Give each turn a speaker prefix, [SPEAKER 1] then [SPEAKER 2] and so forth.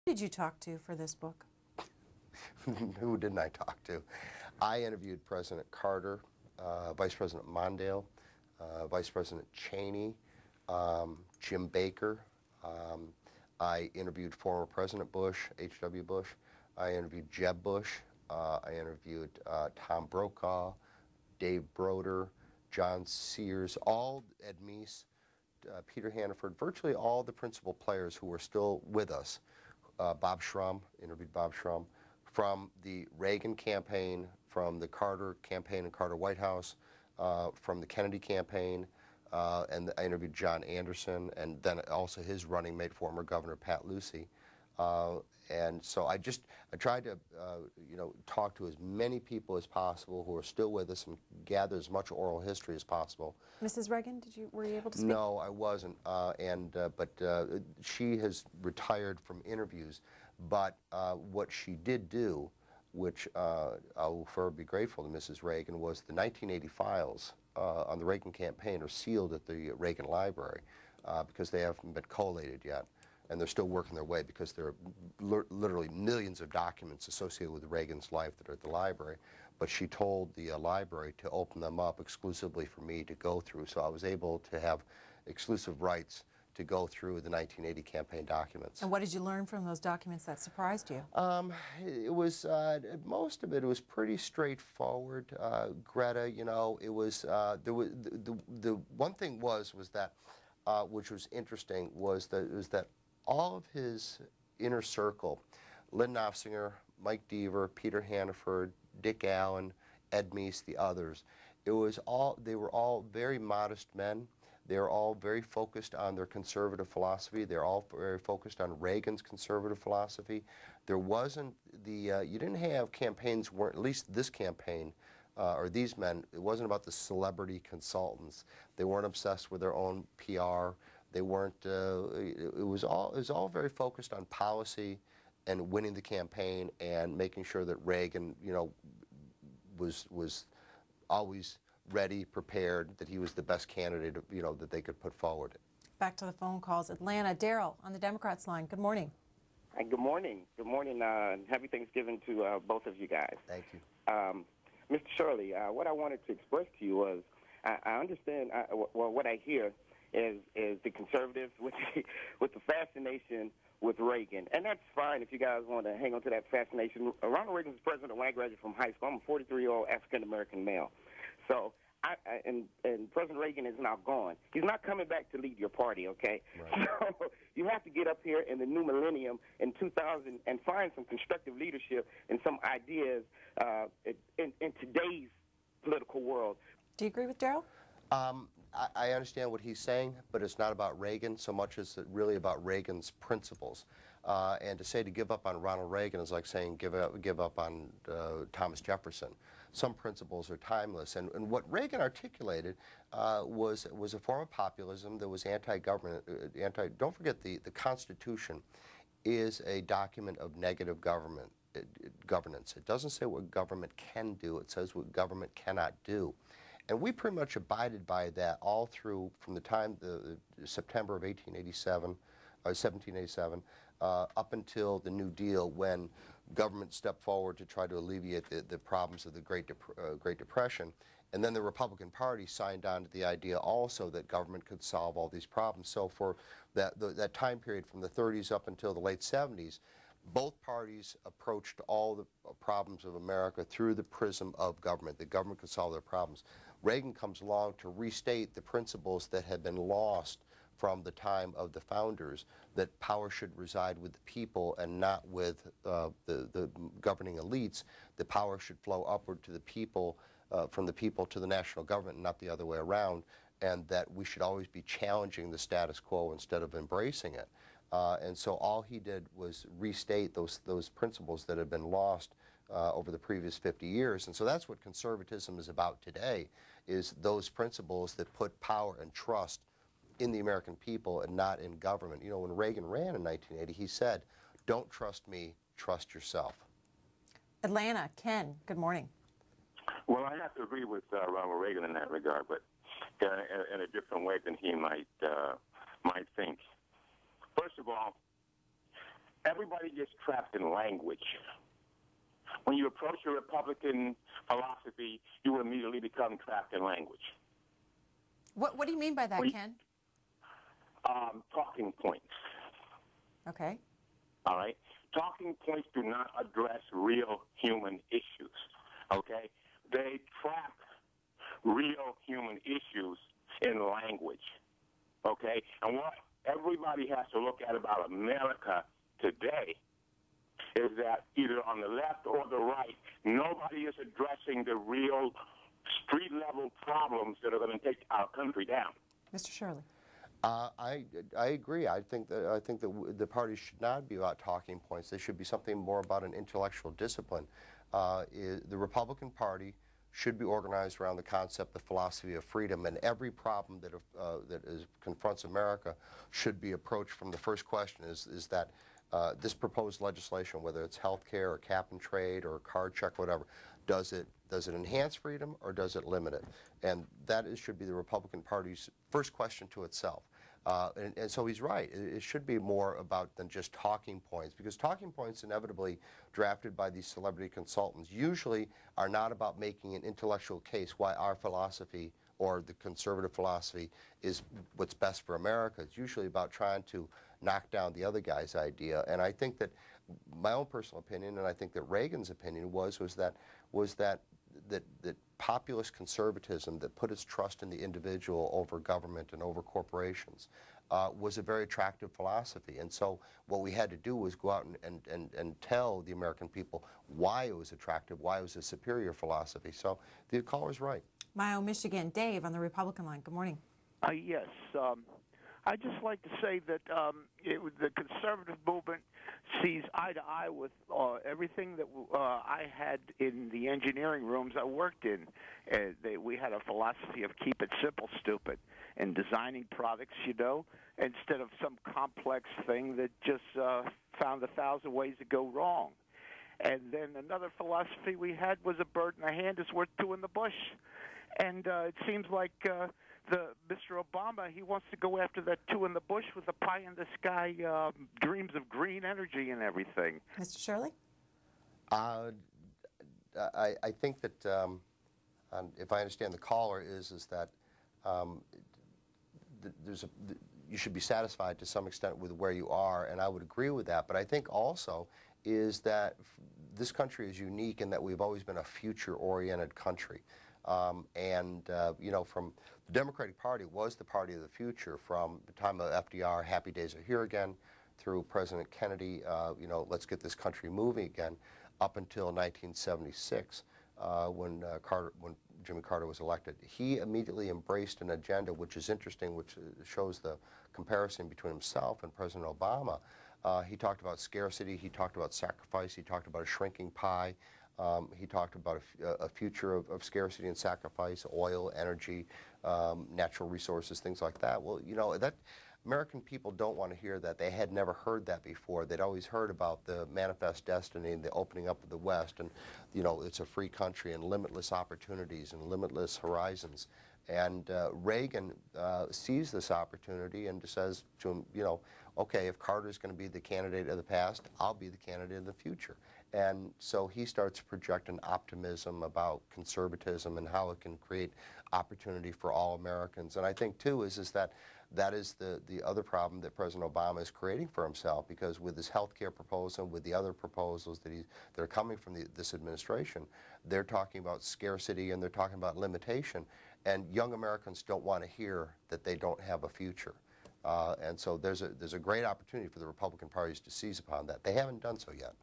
[SPEAKER 1] Did you talk to for this book?
[SPEAKER 2] Who didn't I talk to? I interviewed President Carter, Vice President Mondale, Vice President Cheney, Jim Baker. I interviewed former President Bush, H.W. Bush. I interviewed Jeb Bush. I interviewed Tom Brokaw, Dave Broder, John Sears, all Ed Meese, Peter Hannaford, virtually all the principal players who were still with us. Bob Shrum, interviewed Bob Shrum, from the Reagan campaign, from the Carter campaign and Carter White House, from the Kennedy campaign, and I interviewed John Anderson, and then also his running mate, former Governor Pat Lucey. And so I tried to, talk to as many people as possible who are still with us and gather as much oral history as possible.
[SPEAKER 1] Mrs. Reagan, were you able to speak?
[SPEAKER 2] No, I wasn't, but she has retired from interviews. But what she did do, which I will forever be grateful to Mrs. Reagan, was the 1980 files on the Reagan campaign are sealed at the Reagan Library because they haven't been collated yet. And they're still working their way because there are literally millions of documents associated with Reagan's life that are at the library. But she told the library to open them up exclusively for me to go through. So I was able to have exclusive rights to go through the 1980 campaign documents.
[SPEAKER 1] And what did you learn from those documents that surprised you?
[SPEAKER 2] It was, most of it was pretty straightforward, Greta, it was, the one thing was that, which was interesting, was that all of his inner circle, Lynn Nofsinger, Mike Deaver, Peter Hannaford, Dick Allen, Ed Meese, the others, they were all very modest men. They were all very focused on their conservative philosophy. They're all very focused on Reagan's conservative philosophy. There wasn't you didn't have campaigns where, at least this campaign, or these men, it wasn't about the celebrity consultants. They weren't obsessed with their own PR. They weren't, it was all very focused on policy and winning the campaign and making sure that Reagan, was always ready, prepared, that he was the best candidate, that they could put forward.
[SPEAKER 1] Back to the phone calls. Atlanta, Daryl on the Democrats line. Good morning.
[SPEAKER 3] Hi, good morning. Good morning. Happy Thanksgiving to both of you guys.
[SPEAKER 2] Thank you.
[SPEAKER 3] Mr. Shirley, what I wanted to express to you was, I understand, well, what I hear is the conservatives with the fascination with Reagan. And that's fine if you guys want to hang on to that fascination. Ronald Reagan was president when I graduated from high school. I'm a 43-year-old African-American male. So, and President Reagan is now gone. He's not coming back to lead your party, okay?
[SPEAKER 2] Right.
[SPEAKER 3] So you have to get up here in the new millennium in 2000 and find some constructive leadership and some ideas in today's political world.
[SPEAKER 1] Do you agree with Daryl?
[SPEAKER 2] I understand what he's saying, but it's not about Reagan so much as it's really about Reagan's principles. And to say to give up on Ronald Reagan is like saying give up on Thomas Jefferson. Some principles are timeless. And what Reagan articulated was a form of populism that was anti-government. Don't forget, the Constitution is a document of negative governance. It doesn't say what government can do. It says what government cannot do. And we pretty much abided by that all through, from the time, the September of 1787, up until the New Deal, when government stepped forward to try to alleviate the problems of the Great Depression. And then the Republican Party signed on to the idea also that government could solve all these problems. So for that time period from the 30s up until the late 70s, both parties approached all the problems of America through the prism of government. The government could solve their problems. Reagan comes along to restate the principles that had been lost from the time of the founders, that power should reside with the people and not with the governing elites. The power should flow upward to the people, from the people to the national government, not the other way around, and that we should always be challenging the status quo instead of embracing it. And so all he did was restate those principles that had been lost over the previous 50 years. And so that's what conservatism is about today, is those principles that put power and trust in the American people and not in government. You know, when Reagan ran in 1980, he said, "Don't trust me, trust yourself."
[SPEAKER 1] Atlanta, Ken, good morning.
[SPEAKER 4] Well, I have to agree with Ronald Reagan in that regard, but in a different way than he might think. First of all, everybody gets trapped in language. When you approach a Republican philosophy, you will immediately become trapped in language.
[SPEAKER 1] What do you mean by that, Ken?
[SPEAKER 4] Talking points.
[SPEAKER 1] Okay.
[SPEAKER 4] All right? Talking points do not address real human issues. Okay? They trap real human issues in language. Okay? And what everybody has to look at about America today is that either on the left or the right, nobody is addressing the real street-level problems that are going to take our country down.
[SPEAKER 1] Mr. Shirley.
[SPEAKER 2] I agree. I think that the parties should not be about talking points. They should be something more about an intellectual discipline. The Republican Party should be organized around the concept, the philosophy of freedom, and every problem that confronts America should be approached from the first question: is that this proposed legislation, whether it's health care or cap and trade or card check, whatever, does it enhance freedom or does it limit it? And that should be the Republican Party's first question to itself. And so he's right. It should be more about than just talking points, because talking points inevitably drafted by these celebrity consultants usually are not about making an intellectual case why our philosophy or the conservative philosophy is what's best for America. It's usually about trying to knock down the other guy's idea. And I think that my own personal opinion, and I think that Reagan's opinion was that populist conservatism that put its trust in the individual over government and over corporations was a very attractive philosophy. And so what we had to do was go out and tell the American people why it was attractive, why it was a superior philosophy. So the caller's right.
[SPEAKER 1] Mayo, Michigan. Dave on the Republican line. Good morning.
[SPEAKER 5] Yes. I'd just like to say that the conservative movement sees eye to eye with everything that I had in the engineering rooms I worked in. We had a philosophy of keep it simple, stupid, and designing products, instead of some complex thing that just found 1,000 ways to go wrong. And then another philosophy we had was a bird in the hand is worth two in the bush. And it seems like Mr. Obama, he wants to go after that two in the bush with the pie in the sky dreams of green energy and everything.
[SPEAKER 1] Mr. Shirley?
[SPEAKER 2] I think that if I understand the caller is that you should be satisfied to some extent with where you are, and I would agree with that. But I think also is that this country is unique in that we've always been a future-oriented country. From the Democratic Party was the party of the future from the time of FDR, Happy Days Are Here Again, through President Kennedy, let's get this country moving again, up until 1976 when Jimmy Carter was elected. He immediately embraced an agenda which is interesting, which shows the comparison between himself and President Obama. He talked about scarcity, he talked about sacrifice, he talked about a shrinking pie. He talked about a future of scarcity and sacrifice, oil, energy, natural resources, things like that. Well, that American people don't want to hear that. They had never heard that before. They'd always heard about the manifest destiny and the opening up of the West, and it's a free country and limitless opportunities and limitless horizons. And Reagan sees this opportunity and says to him, okay, if Carter's going to be the candidate of the past, I'll be the candidate of the future. And so he starts to project an optimism about conservatism and how it can create opportunity for all Americans. And I think, too, is that is the other problem that President Obama is creating for himself, because with his health care proposal, with the other proposals that are coming from this administration, they're talking about scarcity and they're talking about limitation. And young Americans don't want to hear that they don't have a future. And so there's a great opportunity for the Republican parties to seize upon that. They haven't done so yet.